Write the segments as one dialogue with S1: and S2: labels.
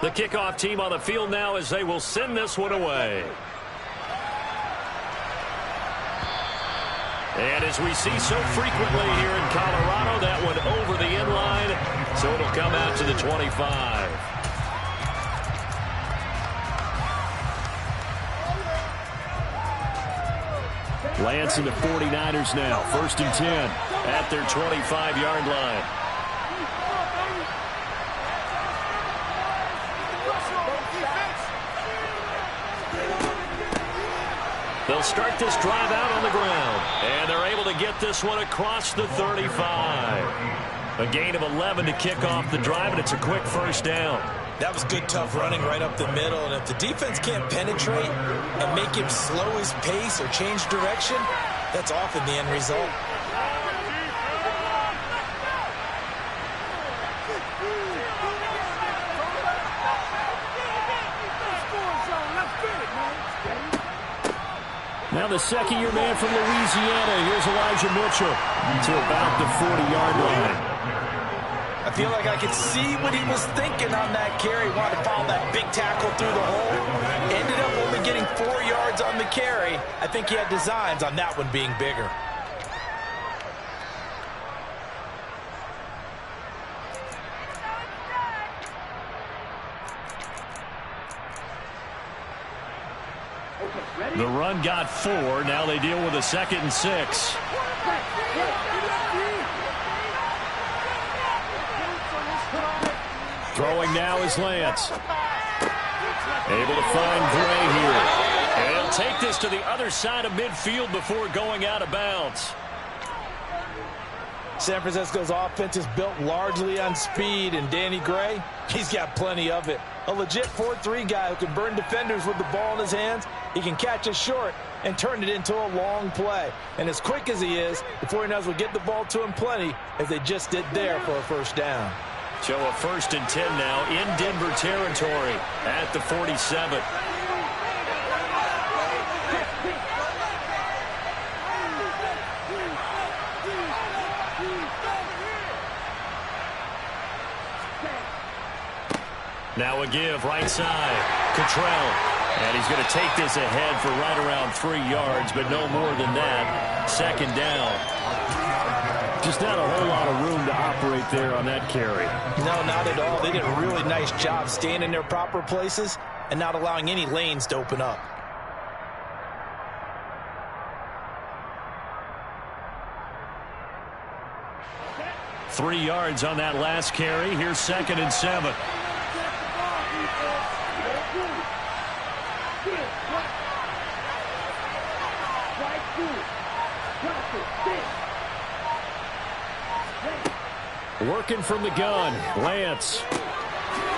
S1: The kickoff team on the field now as they will send this one away. And as we see so frequently here in Colorado, that one over the end line, so it'll come out to the 25. Lance and the 49ers now, 1st and 10 at their 25-yard line. They'll start this drive out on the ground, and they're able to get this one across the 35. A gain of 11 to kick off the drive, and it's a quick first down.
S2: That was good, tough running right up the middle, and if the defense can't penetrate and make him slow his pace or change direction, that's often the end result.
S1: Now the second-year man from Louisiana. Here's Elijah Mitchell to about the 40-yard line.
S2: I feel like I could see what he was thinking on that carry. Wanted to follow that big tackle through the hole. Ended up only getting 4 yards on the carry. I think he had designs on that one being bigger.
S1: The run got 4. Now they deal with a 2nd and 6. Throwing now is Lance. Able to find Gray here. And he'll take this to the other side of midfield before going out of bounds.
S2: San Francisco's offense is built largely on speed, and Danny Gray, he's got plenty of it. A legit 4-3 guy who can burn defenders with the ball in his hands. He can catch it short and turn it into a long play. And as quick as he is, the 49ers will get the ball to him plenty, as they just did there for a first down.
S1: So a 1st and 10 now in Denver territory at the 47. Now a give right side. Cottrell. And he's going to take this ahead for right around 3 yards, but no more than that. 2nd down. Just not a whole lot of room to operate there on that carry.
S2: No, not at all. They did a really nice job staying in their proper places and not allowing any lanes to open up.
S1: Three yards on that last carry. Here's 2nd and 7. Working from the gun. Lance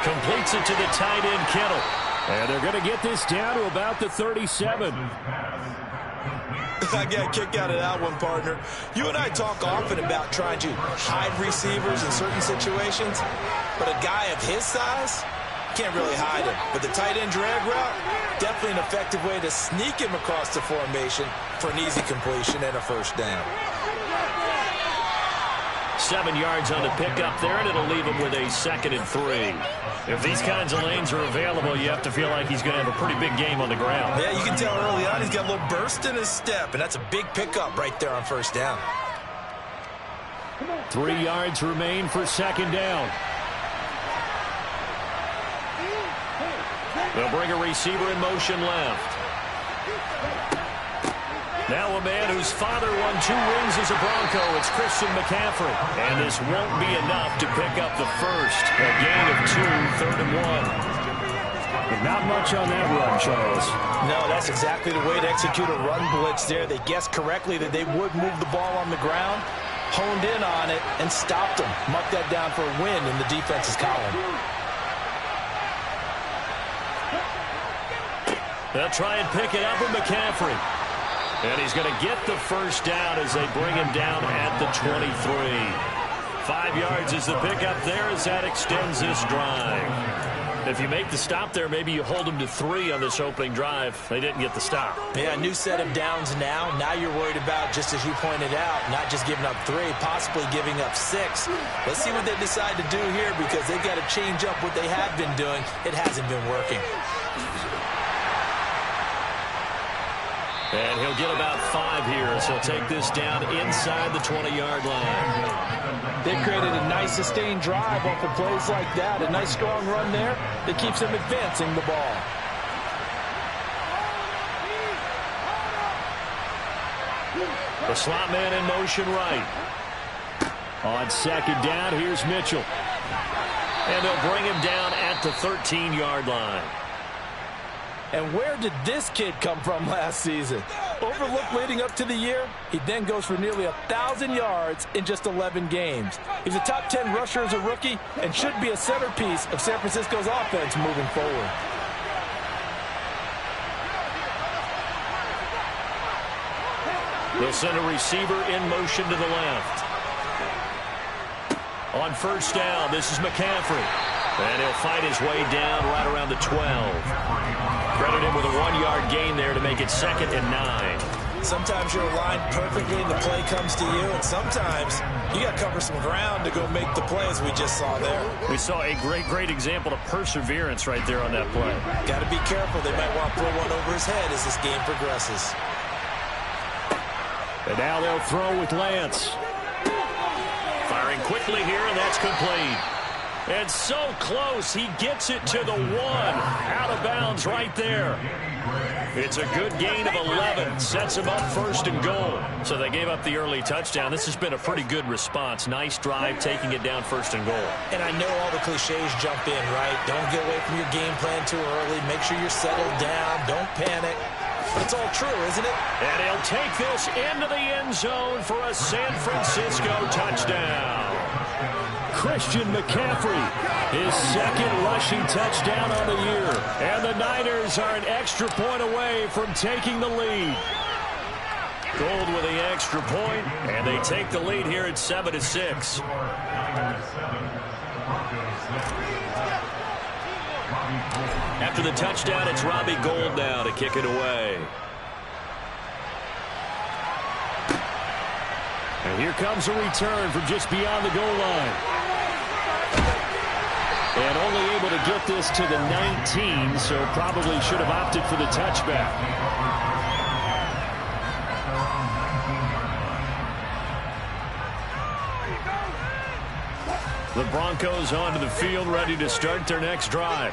S1: completes it to the tight end, Kittle. And they're going to get this down to about the 37.
S2: I got a kick out of that one, partner. You and I talk often about trying to hide receivers in certain situations, but a guy of his size can't really hide him. But the tight end drag route, definitely an effective way to sneak him across the formation for an easy completion and a first down.
S1: 7 yards on the pickup there, and it'll leave him with a 2nd and 3. If these kinds of lanes are available, you have to feel like he's going to have a pretty big game on the ground.
S2: Yeah, you can tell early on he's got a little burst in his step, and that's a big pickup right there on first down.
S1: 3 yards remain for 2nd down. They'll bring a receiver in motion left. Now a man whose father won 2 rings as a Bronco. It's Christian McCaffrey. And this won't be enough to pick up the first. A gain of 2, 3rd and 1. But not much on that run, Charles.
S2: No, that's exactly the way to execute a run blitz there. They guessed correctly that they would move the ball on the ground, honed in on it, and stopped them. Marked that down for a win in the defense's column.
S1: They'll try and pick it up with McCaffrey. And he's going to get the first down as they bring him down at the 23. 5 yards is the pickup there as that extends this drive. If you make the stop there, maybe you hold them to 3 on this opening drive. They didn't get the stop.
S2: Yeah, new set of downs now. Now you're worried about, just as you pointed out, not just giving up 3, possibly giving up 6. Let's see what they decide to do here, because they've got to change up what they have been doing. It hasn't been working.
S1: And he'll get about 5 here as he'll take this down inside the 20-yard line.
S2: They created a nice sustained drive off of plays like that. A nice strong run there that keeps them advancing the ball.
S1: The slot man in motion right. On second down, here's Mitchell. And they'll bring him down at the 13-yard line.
S2: And where did this kid come from last season? Overlooked leading up to the year, he then goes for nearly 1,000 yards in just 11 games. He's a top 10 rusher as a rookie and should be a centerpiece of San Francisco's offense moving forward.
S1: They'll send a receiver in motion to the left. On first down, this is McCaffrey. And he'll fight his way down right around the 12. Credit him with a 1-yard gain there to make it 2nd and 9.
S2: Sometimes you're aligned perfectly and the play comes to you, and sometimes you got to cover some ground to go make the play, as we just saw there.
S1: We saw a great example of perseverance right there on that play.
S2: Got to be careful. They might want to throw one over his head as this game progresses.
S1: And now they'll throw with Lance. Firing quickly here, and that's complete. And so close, he gets it to the 1. Out of bounds right there. It's a good gain of 11. Sets him up 1st and goal. So they gave up the early touchdown. This has been a pretty good response. Nice drive, taking it down 1st and goal.
S2: And I know all the cliches jump in, right? Don't get away from your game plan too early. Make sure you're settled down. Don't panic. But it's all true, isn't it?
S1: And he'll take this into the end zone for a San Francisco touchdown. Christian McCaffrey, his 2nd rushing touchdown on the year. And the Niners are an extra point away from taking the lead. Gold with the extra point, and they take the lead here at 7-6. After the touchdown, it's Robbie Gould now to kick it away. And here comes a return from just beyond the goal line. And only able to get this to the 19, so probably should have opted for the touchback. The Broncos onto the field, ready to start their next drive.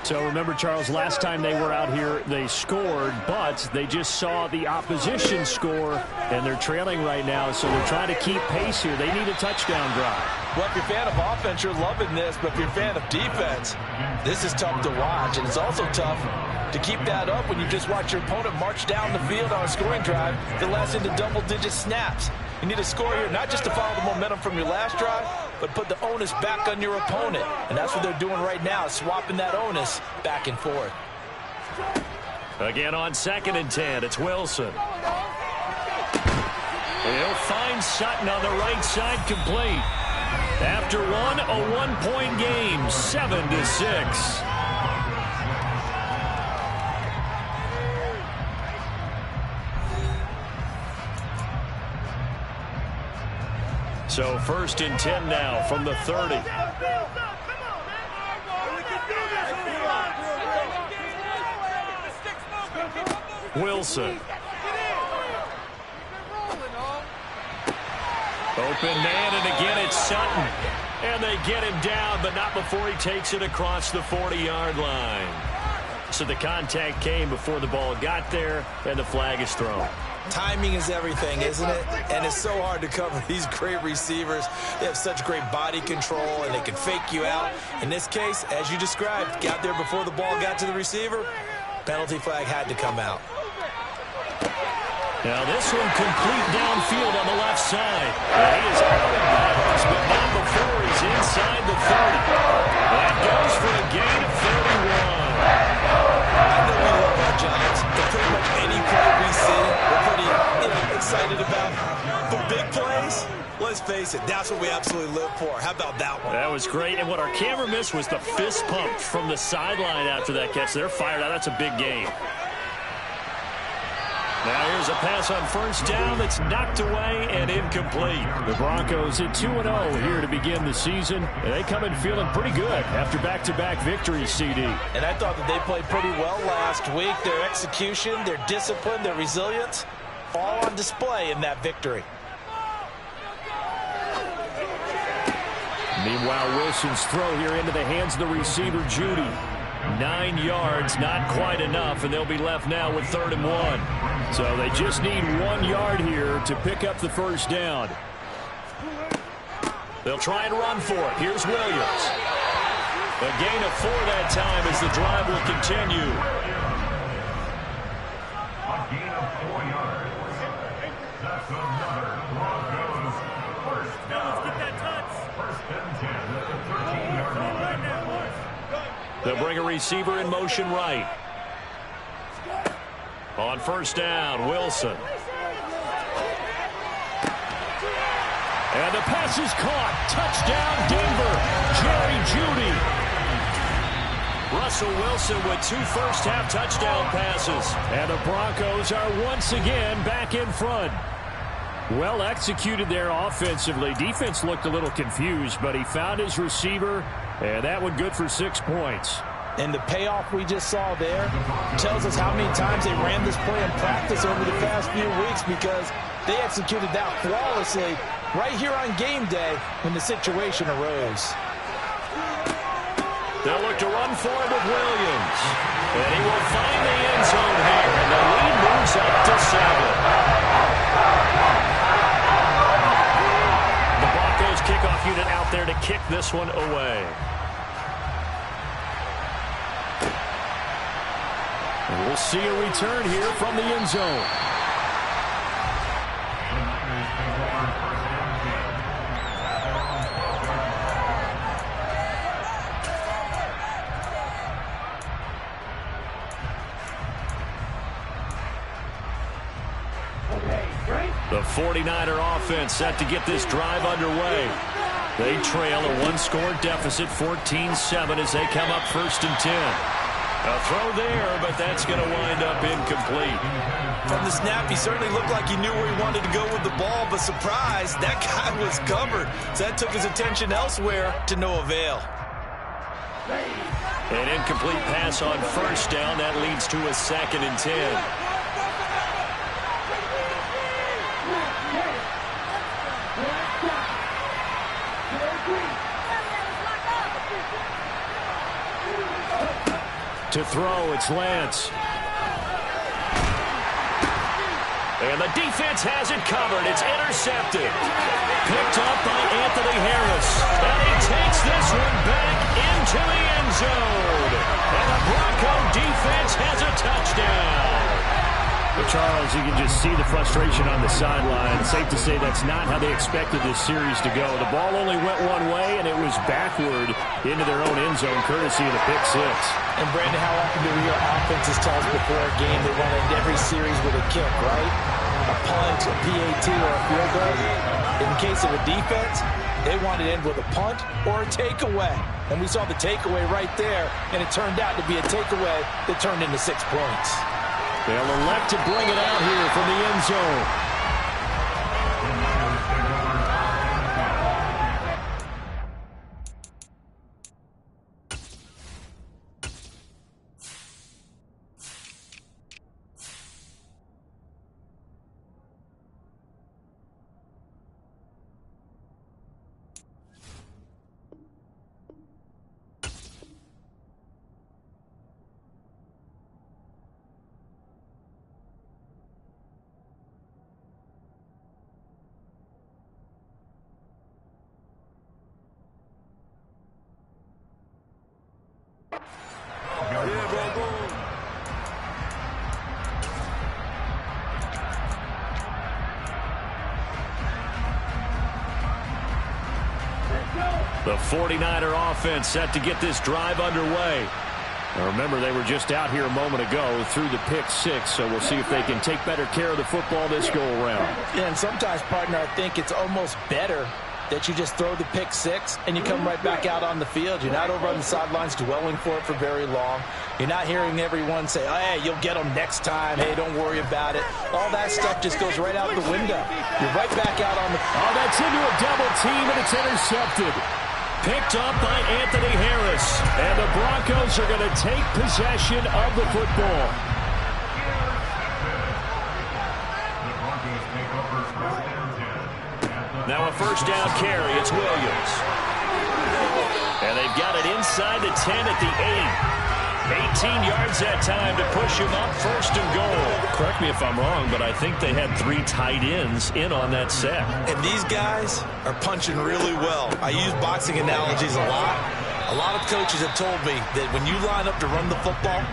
S1: So remember, Charles, last time they were out here, they scored, but they just saw the opposition score, and they're trailing right now, so they're trying to keep pace here. They need a touchdown drive.
S2: Well, if you're a fan of offense, you're loving this, but if you're a fan of defense, this is tough to watch, and it's also tough to keep that up when you just watch your opponent march down the field on a scoring drive that lasts into double-digit snaps. You need a score here, not just to follow the momentum from your last drive, but put the onus back on your opponent. And that's what they're doing right now, swapping that onus back and forth.
S1: Again on 2nd and 10, it's Wilson. He'll find Sutton on the right side, complete. After one, a 1-point game, 7-6. So 1st and 10 now from the 30. Wilson. Open man, and again it's Sutton. And they get him down, but not before he takes it across the 40-yard line. So the contact came before the ball got there, and the flag is thrown.
S2: Timing is everything, isn't it? And it's so hard to cover these great receivers. They have such great body control, and they can fake you out. In this case, as you described, got there before the ball got to the receiver. Penalty flag had to come out.
S1: Now this one complete downfield on the left side. And he is out of bounds, but not before he's inside the 30. That goes for a gain of 31.
S2: I know we love our jobs, but pretty much any play we see, we're pretty excited about. The big plays, let's face listen, that's what we absolutely live for. How about that one?
S1: That was great. And what our camera missed was the fist pump from the sideline after that catch. They're fired out. That's a big game. Now here's a pass on first down that's knocked away and incomplete.
S3: The Broncos at 2-0 here to begin the season. And they come in feeling pretty good after back-to-back victories, CD.
S2: And I thought that they played pretty well last week. Their execution, their discipline, their resilience, all on display in that victory.
S3: Meanwhile, Wilson's throw here into the hands of the receiver, Judy.
S1: 9 yards, not quite enough, and they'll be left now with 3rd and 1.
S3: So they just need 1 yard here to pick up the first down.
S1: They'll try and run for it. Here's Williams. A gain of 4 that time as the drive will continue.
S4: A gain of 4 yards. That's another Broncos first down. Let's get that touch. 1st and 10 at the 13-yard line.
S1: They'll bring a receiver in motion right. On first down, Wilson.
S3: And the pass is caught. Touchdown, Denver. Jerry Jeudy.
S1: Russell Wilson with 2 first-half touchdown passes.
S3: And the Broncos are once again back in front. Well executed there offensively. Defense looked a little confused, but he found his receiver, and that one good for 6 points.
S2: And the payoff we just saw there tells us how many times they ran this play in practice over the past few weeks, because they executed that flawlessly right here on game day when the situation arose.
S1: They'll look to run for it with Williams. And he will find the end zone here, and the lead moves up to 7. The Broncos kickoff unit out there to kick this one away.
S3: And we'll see a return here from the end zone.
S1: The 49er offense set to get this drive underway. They trail a 1-score deficit, 14-7, as they come up 1st and 10. A throw there, but that's going to wind up incomplete.
S2: From the snap, he certainly looked like he knew where he wanted to go with the ball, but surprise, that guy was covered. So that took his attention elsewhere to no avail.
S1: An incomplete pass on first down. That leads to a 2nd and 10.
S3: To throw, it's Lance.
S1: And the defense has it covered. It's intercepted. Picked up by Anthony Harris. And he takes this one back into the end zone. And the Bronco defense has a touchdown.
S3: But Charles, you can just see the frustration on the sideline. It's safe to say that's not how they expected this series to go. The ball only went one way, and it was backward into their own end zone, courtesy of the pick 6.
S2: And Brandon, how often do we hear offenses tell us before a game they want to end every series with a kick, right? A punt, a PAT, or a field goal. In the case of a defense, they want to end with a punt or a takeaway. And we saw the takeaway right there, and it turned out to be a takeaway that turned into 6 points.
S3: They'll elect to bring it out here from the end zone.
S1: The 49er offense set to get this drive underway.
S3: Now remember, they were just out here a moment ago through the pick 6, so we'll see if they can take better care of the football this go-around.
S2: Yeah, and sometimes, partner, I think it's almost better that you just throw the pick six and you come right back out on the field. You're not over on the sidelines dwelling for it for very long. You're not hearing everyone say, oh, hey, you'll get them next time. Hey, don't worry about it. All that stuff just goes right out the window. You're right back out on the field.
S3: Oh, that's into a double team, and it's intercepted. Picked up by Anthony Harris. And the Broncos are going to take possession of the football.
S1: Now a first down carry. It's Williams. And they've got it inside the 10 at the 8. 18 yards that time to push him up, first and goal. Correct me if I'm wrong, but I think they had 3 tight ends in on that set.
S2: And these guys are punching really well. I use boxing analogies a lot. A lot of coaches have told me that when you line up to run the football,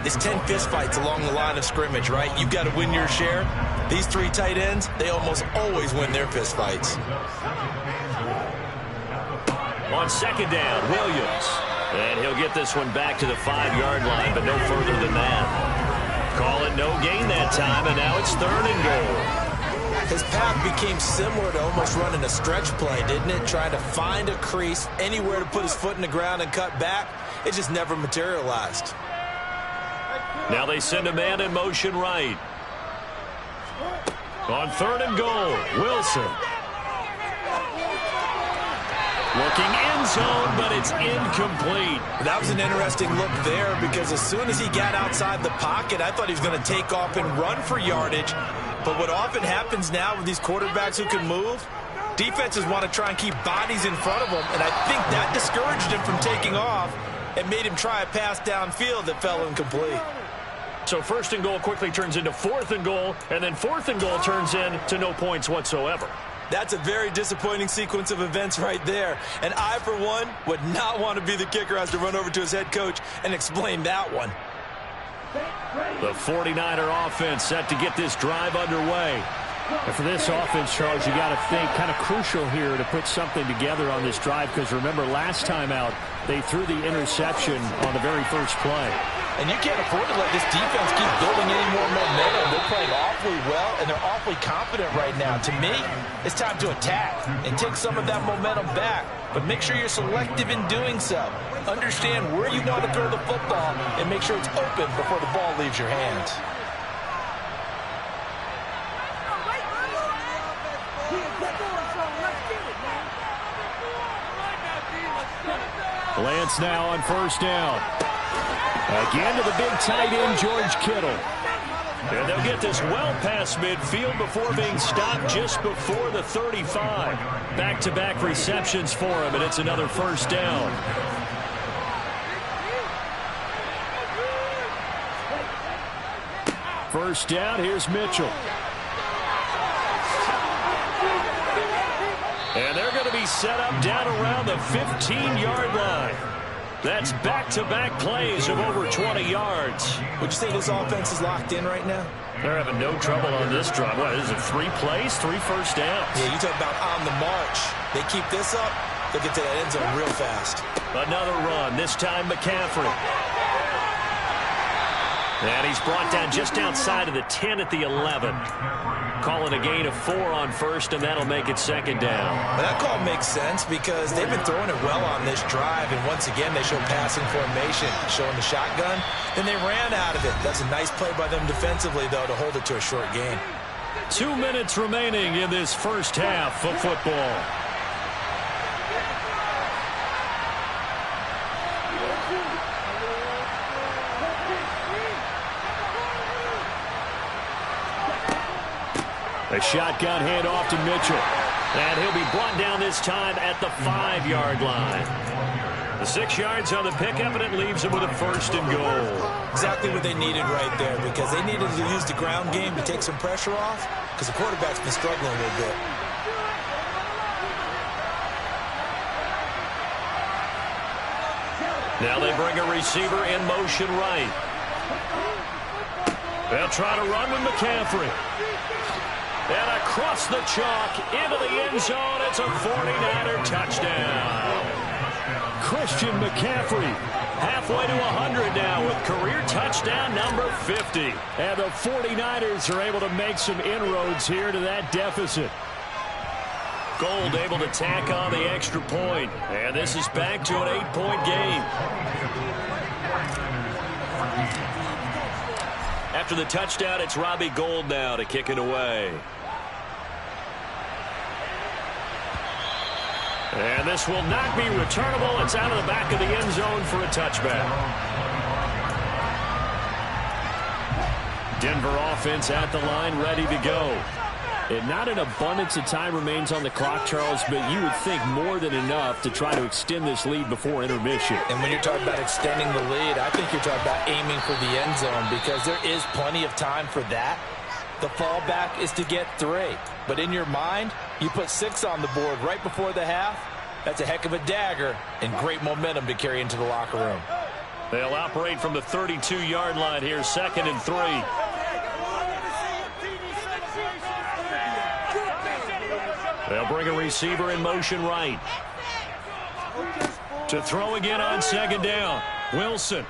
S2: it's 10 fistfights along the line of scrimmage, right? You've got to win your share. These 3 tight ends, they almost always win their fistfights.
S1: On second down, Williams. And he'll get this one back to the 5-yard line, but no further than that. Call it no gain that time, and now it's 3rd and goal.
S2: His path became similar to almost running a stretch play, didn't it? Trying to find a crease, anywhere to put his foot in the ground and cut back. It just never materialized.
S1: Now they send a man in motion right. On 3rd and goal, Wilson. Looking end zone, but it's incomplete.
S2: That was an interesting look there because as soon as he got outside the pocket, I thought he was going to take off and run for yardage. But what often happens now with these quarterbacks who can move, defenses want to try and keep bodies in front of them, and I think that discouraged him from taking off and made him try a pass downfield that fell incomplete.
S1: So 1st and goal quickly turns into 4th and goal, and then 4th and goal turns into no points whatsoever.
S2: That's a very disappointing sequence of events right there. And I, for one, would not want to be the kicker who has to run over to his head coach and explain that one.
S1: The 49er offense set to get this drive underway.
S3: And for this offense, Charles, you got to think kind of crucial here to put something together on this drive because remember last time out they threw the interception on the very first play.
S2: And you can't afford to let this defense keep building any more momentum. They're playing awfully well, and they're awfully confident right now. To me, it's time to attack and take some of that momentum back. But make sure you're selective in doing so. Understand where you want to throw the football and make sure it's open before the ball leaves your hands.
S3: Lance now on 1st down. Again to the big tight end, George Kittle.
S1: And they'll get this well past midfield before being stopped just before the 35. Back-to-back receptions for him, and it's another 1st down.
S3: First down, here's Mitchell.
S1: And they're going to be set up down around the 15-yard line. That's back-to-back plays of over 20 yards.
S2: Would you say this offense is locked in right now?
S1: They're having no trouble on this drive. What is it, 3 plays, 3 first downs?
S2: Yeah, you talk about on the march. They keep this up, they'll get to that end zone real fast.
S1: Another run, this time McCaffrey. And he's brought down just outside of the 10 at the 11. Calling a gain of 4 on 1st, and that'll make it 2nd down.
S2: Well, that call makes sense because they've been throwing it well on this drive, and once again they show passing formation, showing the shotgun. Then they ran out of it. That's a nice play by them defensively, though, to hold it to a short gain.
S3: 2 minutes remaining in this first half of football. A shotgun handoff to Mitchell.
S1: And he'll be brought down this time at the 5-yard line. The 6 yards on the pickup, and it leaves him with a 1st and goal.
S2: Exactly what they needed right there because they needed to use the ground game to take some pressure off because the quarterback's been struggling a little bit.
S1: Now they bring a receiver in motion right. They'll try to run with McCaffrey. And across the chalk into the end zone. It's a 49er touchdown.
S3: Christian McCaffrey
S1: halfway to 100 now with career touchdown number 50.
S3: And the 49ers are able to make some inroads here to that deficit.
S1: Gold able to tack on the extra point. And this is back to an 8-point game. After the touchdown, it's Robbie Gould now to kick it away. And this will not be returnable. It's out of the back of the end zone for a touchback. Denver offense at the line, ready to go. And not an abundance of time remains on the clock, Charles, but you would think more than enough to try to extend this lead before intermission.
S2: And when you're talking about extending the lead, I think you're talking about aiming for the end zone because there is plenty of time for that. The fallback is to get 3. But in your mind, you put 6 on the board right before the half. That's a heck of a dagger and great momentum to carry into the locker room.
S1: They'll operate from the 32-yard line here, 2nd and 3. They'll bring a receiver in motion right. To throw again on 2nd down. Wilson.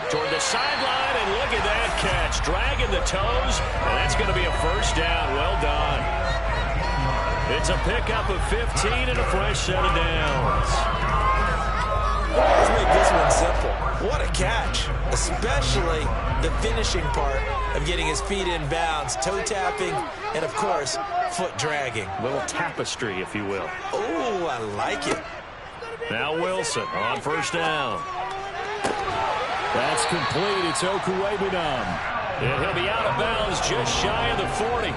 S1: Toward the sideline, and look at that catch. Dragging the toes, and that's going to be a first down. Well done. It's a pickup of 15 and a fresh set of downs.
S2: Let's make this one simple. What a catch, especially the finishing part of getting his feet in bounds, toe tapping, and of course, foot dragging.
S1: A little tapestry, if you will.
S2: Oh, I like it.
S1: Now Wilson on first down.
S3: That's complete. It's Okuwebunam.
S1: And he'll be out of bounds just shy of the 40.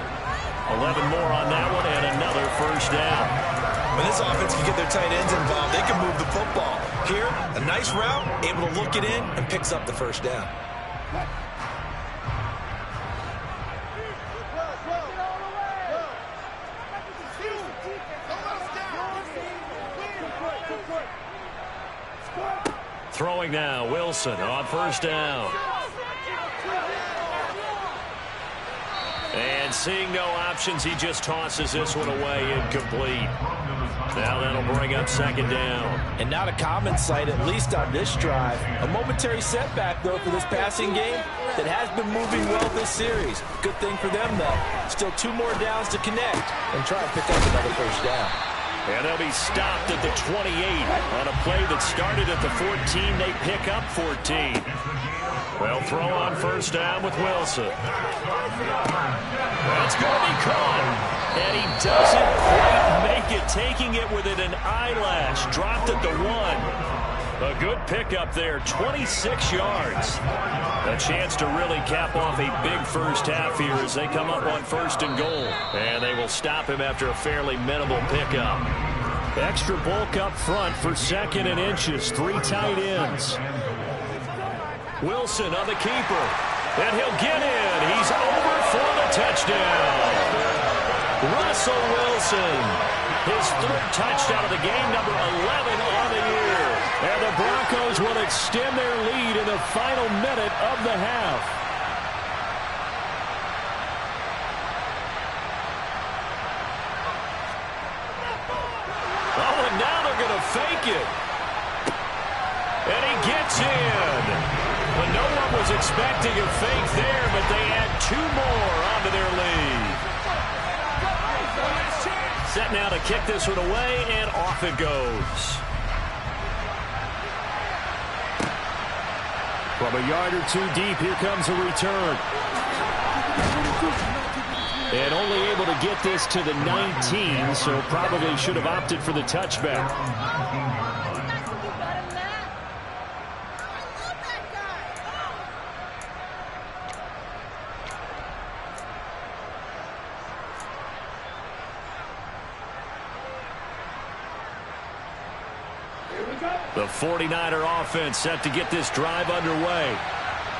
S1: 11 more on that one and another first down.
S2: When this offense can get their tight ends involved, they can move the football. Here, a nice route, able to look it in, and picks up the first down.
S1: Throwing now, Wilson on first down. And seeing no options, he just tosses this one away, incomplete. Now that'll bring up 2nd down.
S2: And not a common sight, at least on this drive. A momentary setback, though, for this passing game that has been moving well this series. Good thing for them, though. Still 2 more downs to connect and try and pick up another first down.
S1: And they'll be stopped at the 28 on a play that started at the 14. They pick up 14. They'll throw on first down with Wilson. That's going to be caught. And he doesn't quite make it, taking it within an eyelash. Dropped at the 1. A good pickup there, 26 yards. A chance to really cap off a big first half here as they come up on 1st and goal. And they will stop him after a fairly minimal pickup.
S3: Extra bulk up front for 2nd and inches. 3 tight ends.
S1: Wilson on the keeper. And he'll get in. He's over for the touchdown. Russell Wilson. His 3rd touchdown of the game, number 11 on the year. And the Broncos will extend their lead in the final minute of the half. Oh, and now they're going to fake it. And he gets in. Well, no one was expecting a fake there, but they add 2 more onto their lead. Set now to kick this one away, and off it goes.
S3: From a yard or 2 deep, here comes a return. And only able to get this to the 19, so probably should have opted for the touchback.
S1: The 49er offense set to get this drive underway.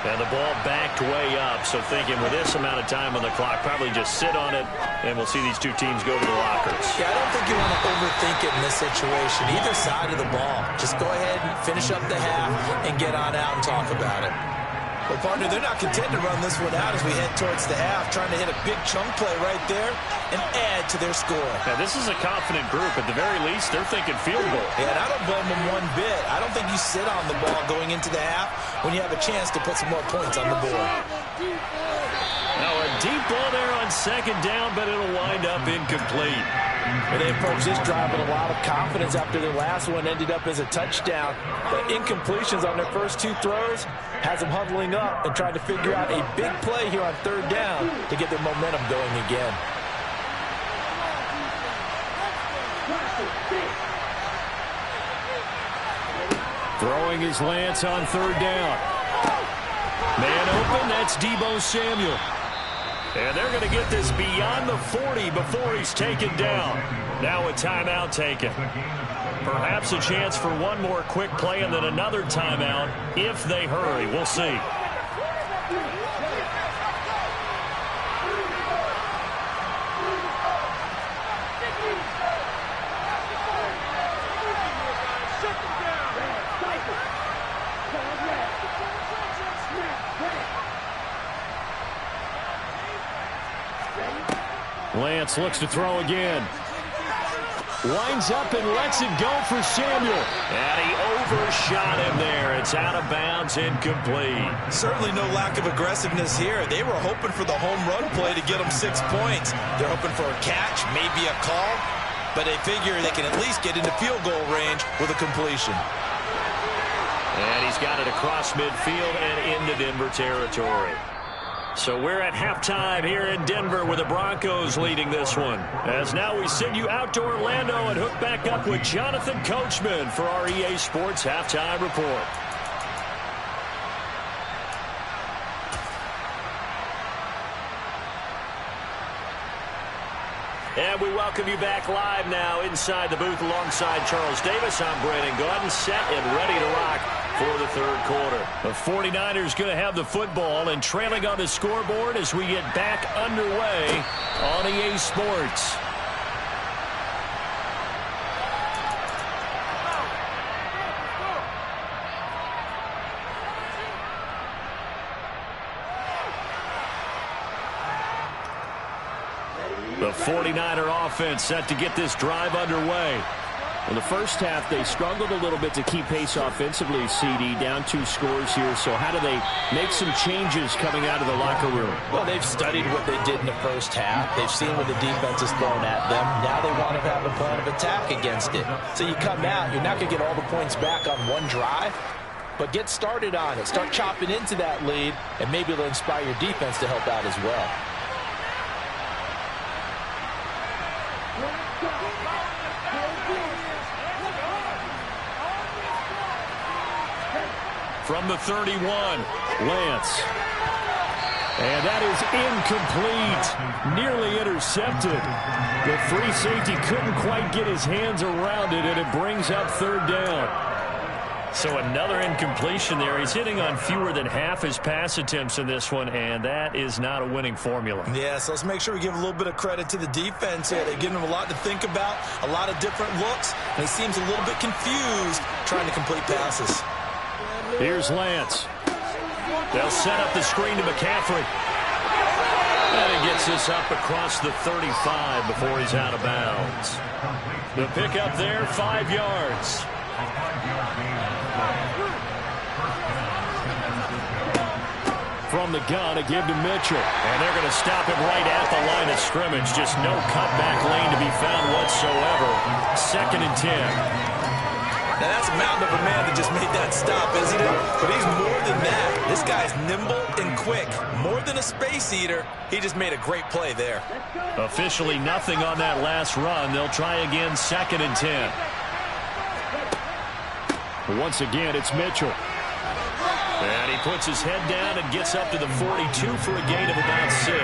S1: And the ball backed way up, so thinking with this amount of time on the clock, probably just sit on it, and we'll see these 2 teams go to the lockers.
S2: Yeah, I don't think you want to overthink it in this situation. Either side of the ball. Just go ahead and finish up the half and get on out and talk about it. Well, partner, they're not content to run this one out as we head towards the half, trying to hit a big chunk play right there and add to their score.
S1: Now, this is a confident group. At the very least, they're thinking field goal.
S2: Yeah, and I don't blame them one bit. I don't think you sit on the ball going into the half when you have a chance to put some more points on the board.
S1: Now, a deep ball there on second down, but it'll wind up incomplete.
S2: And they approached this drive with a lot of confidence after their last one ended up as a touchdown. The incompletions on their first two throws has them huddling up and trying to figure out a big play here on third down to get their momentum going again.
S3: Throwing his Lance on third down. Man open, that's Deebo Samuel.
S1: And they're going to get this beyond the 40 before he's taken down. Now a timeout taken. Perhaps a chance for one more quick play and then another timeout if they hurry. We'll see.
S3: Lance looks to throw again. Winds up and lets it go for Samuel.
S1: And he overshot him there. It's out of bounds, incomplete.
S2: Certainly no lack of aggressiveness here. They were hoping for the home run play to get them 6 points. They're hoping for a catch, maybe a call, but they figure they can at least get into field goal range with a completion.
S1: And he's got it across midfield and into Denver territory. So we're at halftime here in Denver with the Broncos leading this one. As now we send you out to Orlando and hook back up with Jonathan Coachman for our EA Sports Halftime Report. And we welcome you back live now inside the booth alongside Charles Davis. I'm Brandon Gaudin, set and ready to rock for the third quarter. The 49ers going to have the football and trailing on the scoreboard as we get back underway on EA Sports. The 49er offense set to get this drive underway.
S3: In the first half, they struggled a little bit to keep pace offensively, CD, down 2 scores here. So how do they make some changes coming out of the locker room?
S2: Well, they've studied what they did in the first half. They've seen what the defense has thrown at them. Now they want to have a plan of attack against it. So you come out, you're not going to get all the points back on one drive, but get started on it. Start chopping into that lead, and maybe it'll inspire your defense to help out as well.
S3: From the 31, Lance. And that is incomplete. Nearly intercepted. The free safety couldn't quite get his hands around it, and it brings up third down.
S1: So another incompletion there. He's hitting on fewer than half his pass attempts in this one, and that is not a winning formula.
S2: Yeah, so let's make sure we give a little bit of credit to the defense here. They're giving him a lot to think about, a lot of different looks, and he seems a little bit confused trying to complete passes.
S3: Here's Lance.
S1: They'll set up the screen to McCaffrey. And he gets this up across the 35 before he's out of bounds. The pickup there, 5 yards.
S3: From the gun, a give to Mitchell.
S1: And they're going to stop him right at the line of scrimmage. Just no cutback lane to be found whatsoever. 2nd and 10.
S2: Now, that's a mountain of a man that just made that stop, isn't it? But he's more than that. This guy's nimble and quick. More than a space eater. He just made a great play there.
S1: Officially nothing on that last run. They'll try again, 2nd and 10.
S3: Once again, it's Mitchell.
S1: And he puts his head down and gets up to the 42 for a gain of about 6.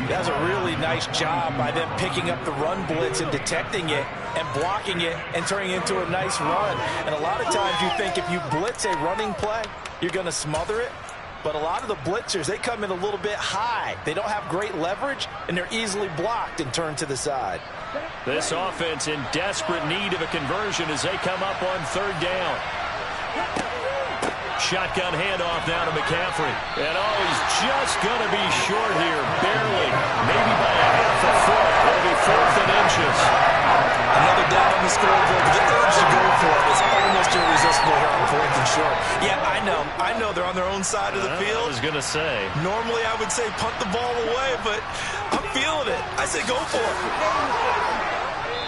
S2: That's a really nice job by them picking up the run blitz and detecting it and blocking it and turning it into a nice run. And a lot of times you think if you blitz a running play, you're going to smother it. But a lot of the blitzers, they come in a little bit high. They don't have great leverage, and they're easily blocked and turned to the side.
S1: This offense in desperate need of a conversion as they come up on third down. Shotgun handoff down to McCaffrey. And he's just going to be short here, barely, maybe by a half a foot. It'll be 4th and inches.
S2: Another down on the scoreboard. The urge to go for it is almost irresistible here on 4th and short. Yeah, I I know they're on their own side of the field.
S1: I was going to say.
S2: Normally I would say punt the ball away, but I'm feeling it. I say go for it.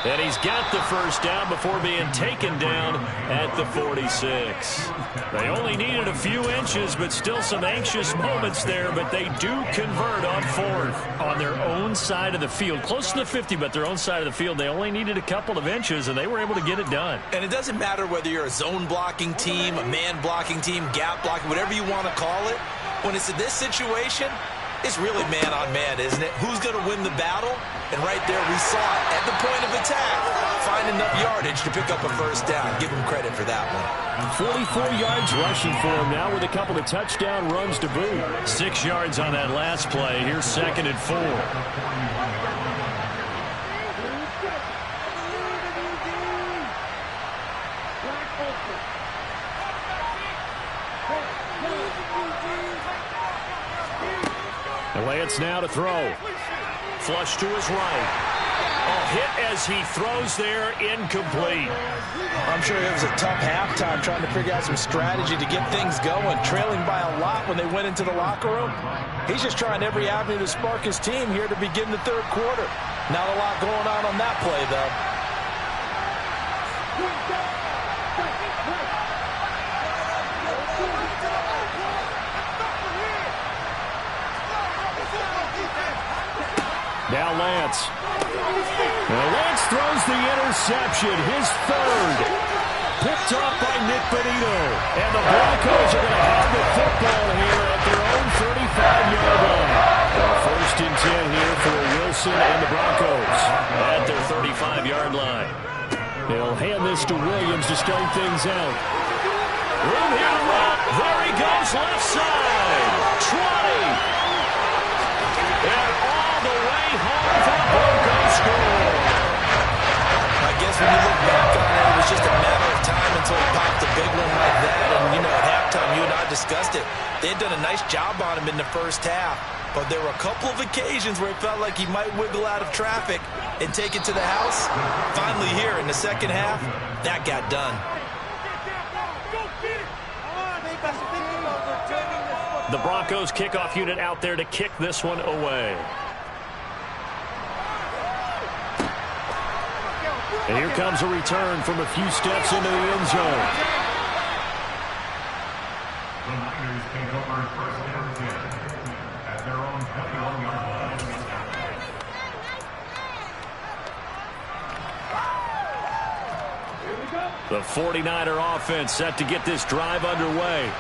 S1: And he's got the first down before being taken down at the 46. They only needed a few inches, but still some anxious moments there, but they do convert on fourth on their own side of the field. Close to the 50, but their own side of the field. They only needed a couple of inches, and they were able to get it done.
S2: And it doesn't matter whether you're a zone blocking team, a man blocking team, gap blocking, whatever you want to call it. When it's in this situation, it's really man-on-man, isn't it? Who's going to win the battle? And right there, we saw it at the point of attack. Find enough yardage to pick up a first down. Give him credit for that one.
S3: 44 yards rushing for him now with a couple of touchdown runs to boot.
S1: 6 yards on that last play. Here's 2nd and 4.
S3: Lance now to throw.
S1: Flush to his right. Hit as he throws there, incomplete.
S2: I'm sure it was a tough halftime trying to figure out some strategy to get things going, trailing by a lot when they went into the locker room. He's just trying every avenue to spark his team here to begin the third quarter. Not a lot going on that play, though.
S3: Now Lance. Well, Lance throws the interception, his third. Picked off by Nick Bonito. And the Broncos are going to have the football here at their own 35-yard line. 1st and 10 here for Wilson and the Broncos
S1: at their 35-yard line.
S3: They'll hand this to Williams to start things out.
S1: Room here to run. There he goes, left side. 20. And all the way home for the Broncos score.
S2: I guess when you look back on it, it was just a matter of time until he popped a big one like that. And, you know, at halftime, you and I discussed it. They had done a nice job on him in the first half. But there were a couple of occasions where it felt like he might wiggle out of traffic and take it to the house. Finally here in the second half, that got done.
S1: The Broncos kickoff unit out there to kick this one away.
S3: And here comes a return from a few steps into the end zone.
S4: The Niners take over 1st and 10 at their own 21-yard line.
S1: The 49er offense set to get this drive underway.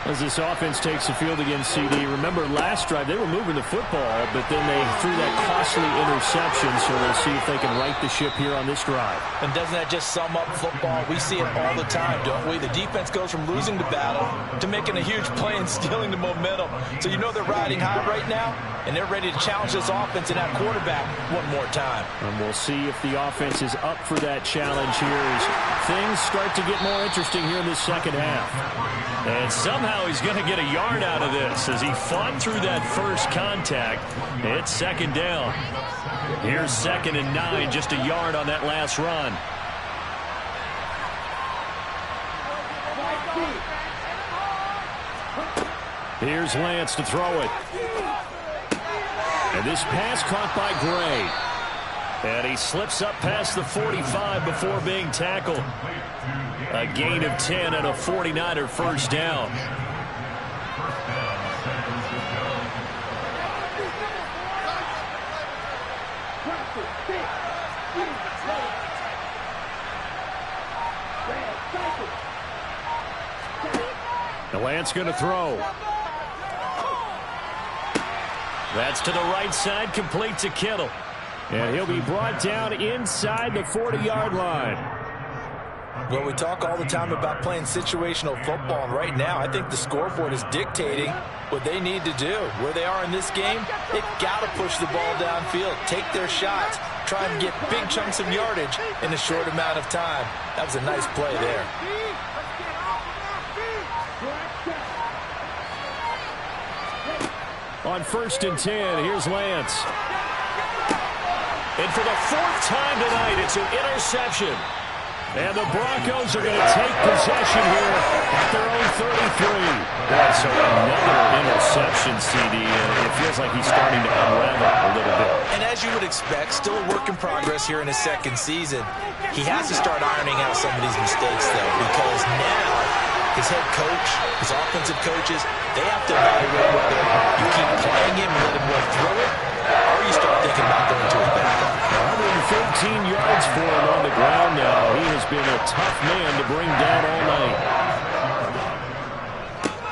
S3: As this offense takes the field against CD, remember last drive they were moving the football, but then they threw that costly interception, so we'll see if they can right the ship here on this drive.
S2: And doesn't that just sum up football? We see it all the time, don't we? The defense goes from losing the battle to making a huge play and stealing the momentum. So you know they're riding high right now, and they're ready to challenge this offense and that quarterback one more time.
S3: And we'll see if the offense is up for that challenge here as things start to get more interesting here in this second half.
S1: And somehow he's going to get a yard out of this as he fought through that first contact. It's 2nd down. Here's 2nd and 9, just a yard on that last run.
S3: Here's Lance to throw it. And this pass caught by Gray.
S1: And he slips up past the 45 before being tackled. A gain of 10 and a 49er first down.
S3: The Lance going to throw.
S1: That's to the right side, complete to Kittle.
S3: And he'll be brought down inside the 40-yard line.
S2: Well, we talk all the time about playing situational football, and right now I think the scoreboard is dictating what they need to do. Where they are in this game, they've got to push the ball downfield, take their shots, try and get big chunks of yardage in a short amount of time. That was a nice play there.
S3: On 1st and 10, here's Lance.
S1: And for the 4th time tonight, it's an interception.
S3: And the Broncos are going to take possession here at their own 33.
S1: Boy, so another interception, CD. It feels like he's starting to unravel a little bit.
S2: And as you would expect, still a work in progress here in his second season. He has to start ironing out some of these mistakes, though, because now his head coach, his offensive coaches, they have to evaluate whether you keep playing him and let him work through it, or you start thinking about going to his backup.
S3: 113 yards for him on the ground now. He has been a tough man to bring down all night.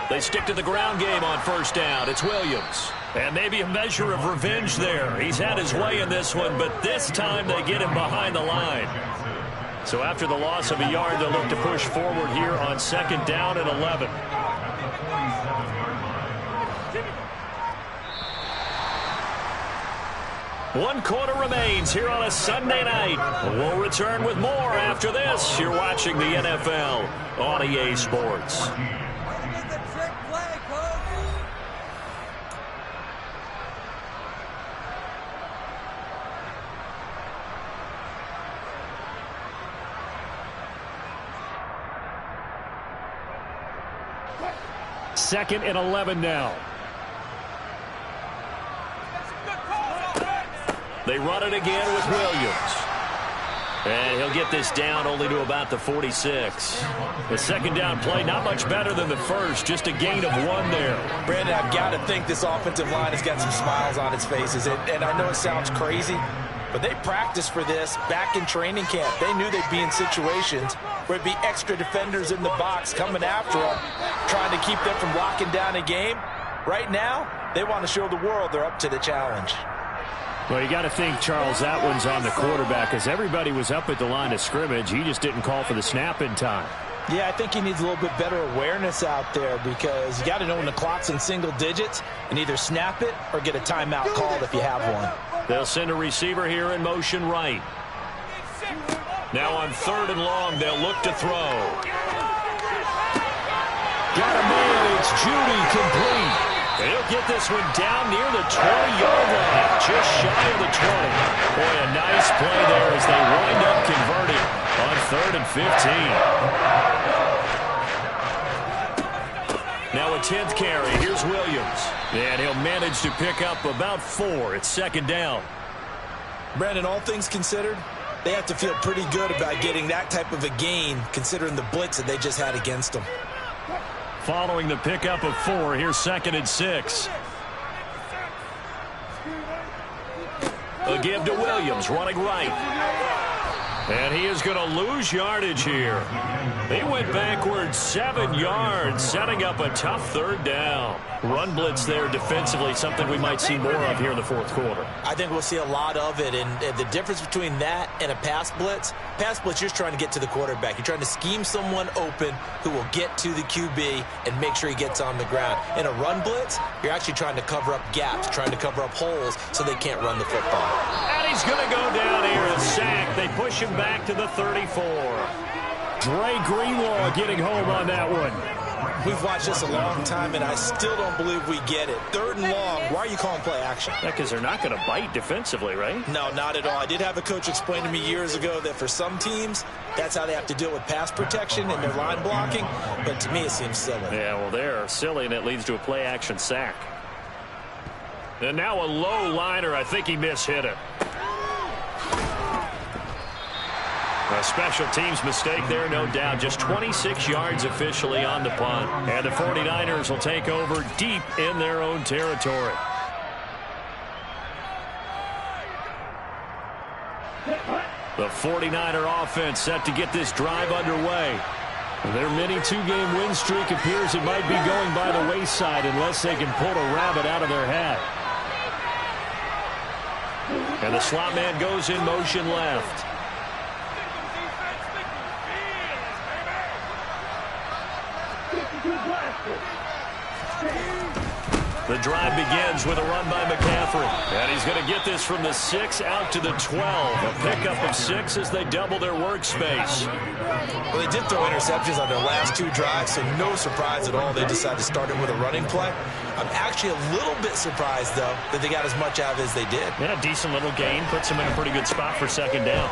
S1: They stick to the ground game on first down. It's Williams. And maybe a measure of revenge there. He's had his way in this one, but this time they get him behind the line. So after the loss of a yard, they'll look to push forward here on second down and 11. One quarter remains here on a Sunday night. We'll return with more after this. You're watching the NFL on EA Sports.
S3: Second and 11 now.
S1: They run it again with Williams. And he'll get this down only to about the 46. The second down play, not much better than the first, just a gain of 1 there.
S2: Brandon, I've got to think this offensive line has got some smiles on its faces. And I know it sounds crazy, but they practiced for this back in training camp. They knew they'd be in situations where it'd be extra defenders in the box coming after them, trying to keep them from locking down a game. Right now, they want to show the world they're up to the challenge.
S3: Well, you got to think, Charles, that one's on the quarterback, as everybody was up at the line of scrimmage. He just didn't call for the snap in time.
S2: Yeah, I think he needs a little bit better awareness out there, because you got to know when the clock's in single digits and either snap it or get a timeout called if you have one.
S1: They'll send a receiver here in motion right. Now on third and long, they'll look to throw.
S3: Got a man, it's Judy, complete.
S1: He'll get this one down near the 20-yard line, just shy of the 20. Boy, a nice play there as they wind up converting on third and 15. Now a 10th carry. Here's Williams. And he'll manage to pick up about 4. It's second down.
S2: Brandon, all things considered, they have to feel pretty good about getting that type of a gain, considering the blitz that they just had against them.
S3: Following the pickup of 4, here's second and 6.
S1: A give to Williams, running right. And he is going to lose yardage here. He went backwards 7 yards, setting up a tough third down. Run blitz there defensively, something we might see more of here in the fourth quarter.
S2: I think we'll see a lot of it, and the difference between that and a pass blitz, you're just trying to get to the quarterback. You're trying to scheme someone open who will get to the QB and make sure he gets on the ground. In a run blitz, you're actually trying to cover up gaps, trying to cover up holes so they can't run the football.
S1: And he's going to go down here and sack. They push him back to the 34.
S3: Dre Greenlaw getting home on that one.
S2: We've watched this a long time, and I still don't believe we get it. Third and long, why are you calling play action?
S1: Yeah, because they're not going to bite defensively, right?
S2: No, not at all. I did have a coach explain to me years ago that for some teams, that's how they have to deal with pass protection and their line blocking, but to me it seems silly.
S1: Yeah, well, they're silly, and it leads to a play action sack. And now a low liner. I think he mishit it. A special teams mistake there, no doubt. Just 26 yards officially on the punt. And the 49ers will take over deep in their own territory. The 49er offense set to get this drive underway. Their mini 2-game win streak appears it might be going by the wayside unless they can pull a rabbit out of their hat. And the slot man goes in motion left. The drive begins with a run by McCaffrey. And he's going to get this from the 6 out to the 12. A pickup of 6 as they double their workspace.
S2: Well, they did throw interceptions on their last 2 drives, so no surprise at all they decided to start him with a running play. I'm actually a little bit surprised, though, that they got as much out of it as they did.
S1: Yeah, decent little gain. Puts him in a pretty good spot for second down.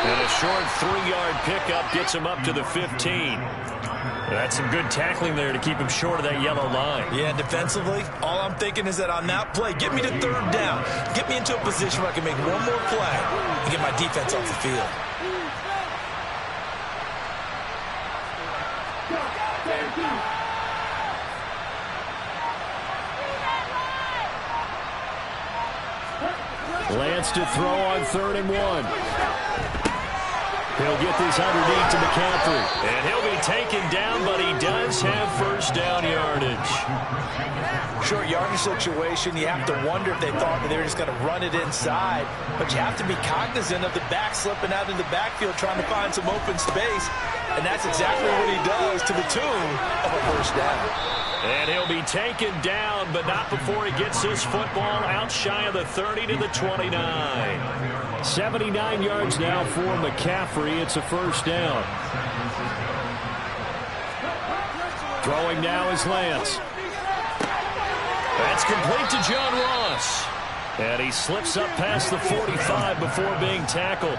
S1: And a short 3-yard pickup gets him up to the 15.
S3: That's some good tackling there to keep him short of that yellow line.
S2: Yeah, defensively, all I'm thinking is that on that play, get me to third down. Get me into a position where I can make one more play and get my defense off the field.
S3: Lance to throw on 3rd and 1. He'll get this underneath to McCaffrey.
S1: And he'll be taken down, but he does have first down yardage.
S2: Short yardage situation, you have to wonder if they thought that they were just going to run it inside. But you have to be cognizant of the back slipping out in the backfield trying to find some open space. And that's exactly what he does to the tune of a first down.
S1: And he'll be taken down, but not before he gets his football out shy of the 30 to the 29.
S3: 79 yards now for McCaffrey. It's a first down. Throwing now is Lance.
S1: That's complete to John Ross. And he slips up past the 45 before being tackled.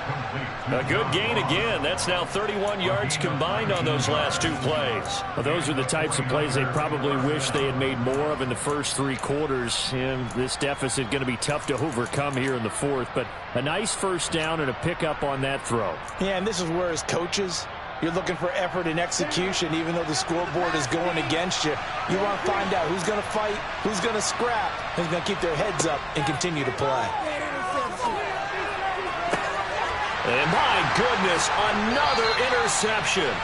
S1: A good gain again. That's now 31 yards combined on those last 2 plays.
S3: Well, those are the types of plays they probably wish they had made more of in the first 3 quarters. And this deficit going to be tough to overcome here in the 4th. But a nice first down and a pickup on that throw.
S2: Yeah, and this is where as coaches, you're looking for effort and execution, even though the scoreboard is going against you. You want to find out who's going to fight, who's going to scrap, who's going to keep their heads up and continue to play.
S1: And my goodness, another interception.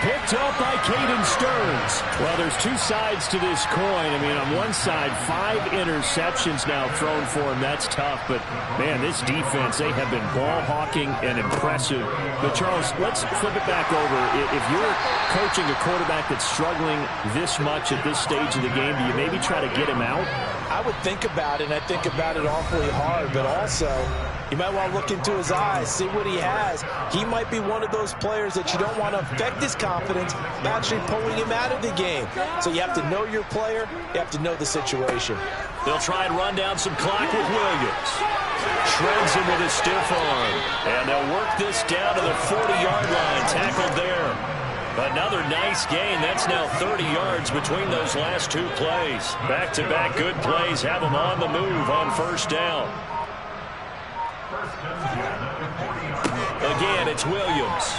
S3: Picked up by Caden Stearns. Well, there's 2 sides to this coin. I mean, on one side, 5 interceptions now thrown for him. That's tough. But, man, this defense, they have been ball hawking and impressive. But, Charles, let's flip it back over. If you're coaching a quarterback that's struggling this much at this stage of the game, do you maybe try to get him out?
S2: I would think about it, and I think about it awfully hard. But also, you might want to look into his eyes, see what he has. He might be one of those players that you don't want to affect his confidence by actually pulling him out of the game. So you have to know your player. You have to know the situation.
S1: They'll try and run down some clock with Williams. Shreds him with a stiff arm. And they'll work this down to the 40-yard line. Tackled there. Another nice gain. That's now 30 yards between those last 2 plays. Back-to-back good plays have them on the move on first down. Again, it's Williams.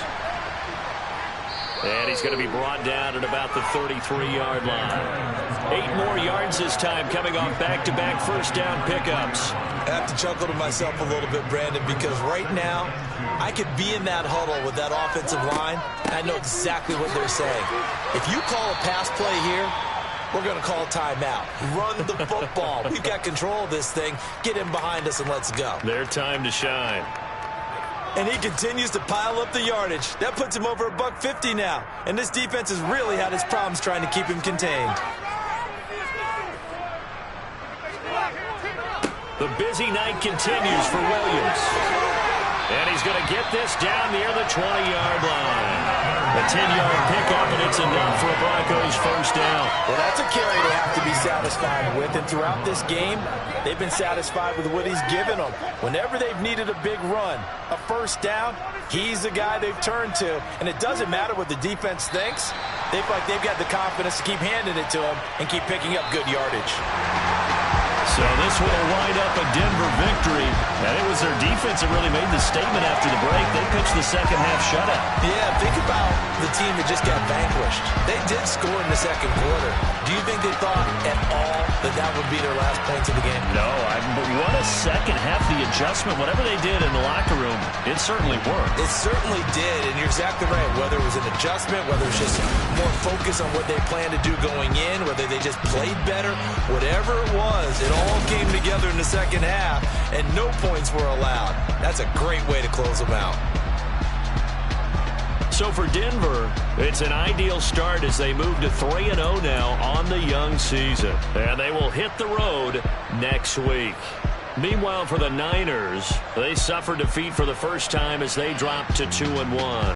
S1: And he's going to be brought down at about the 33-yard line. 8 more yards this time coming off back-to-back first down pickups.
S2: I have to chuckle to myself a little bit, Brandon, because right now I could be in that huddle with that offensive line, and I know exactly what they're saying. If you call a pass play here, we're going to call a timeout. Run the football. We've got control of this thing. Get in behind us and let's go.
S1: Their time to shine.
S2: And he continues to pile up the yardage. That puts him over $150 now. And this defense has really had its problems trying to keep him contained.
S1: The busy night continues for Williams. And he's going to get this down near the 20-yard line. A 10-yard pickup, and it's enough for a Broncos first down.
S2: Well, that's a carry they have to be satisfied with. And throughout this game, they've been satisfied with what he's given them. Whenever they've needed a big run, a first down, he's the guy they've turned to. And it doesn't matter what the defense thinks. They feel like they've got the confidence to keep handing it to him and keep picking up good yardage.
S1: So this will wind up a Denver victory. And it was their defense that really made the statement after the break. They pitched the second half shutout.
S2: Yeah, think about the team that just got vanquished. They did score in the second quarter. Do you think they thought at all that that would be their last points of the game?
S1: No, but what a second half. The adjustment, whatever they did in the locker room, it certainly worked.
S2: It certainly did, and you're exactly right. Whether it was an adjustment, whether it was just more focus on what they planned to do going in, whether they just played better, whatever it was, it all came together in the second half, and no points were allowed. That's a great way to close them out.
S1: So for Denver, it's an ideal start as they move to 3-0 now on the young season. And they will hit the road next week. Meanwhile, for the Niners, they suffered defeat for the first time as they dropped to 2-1.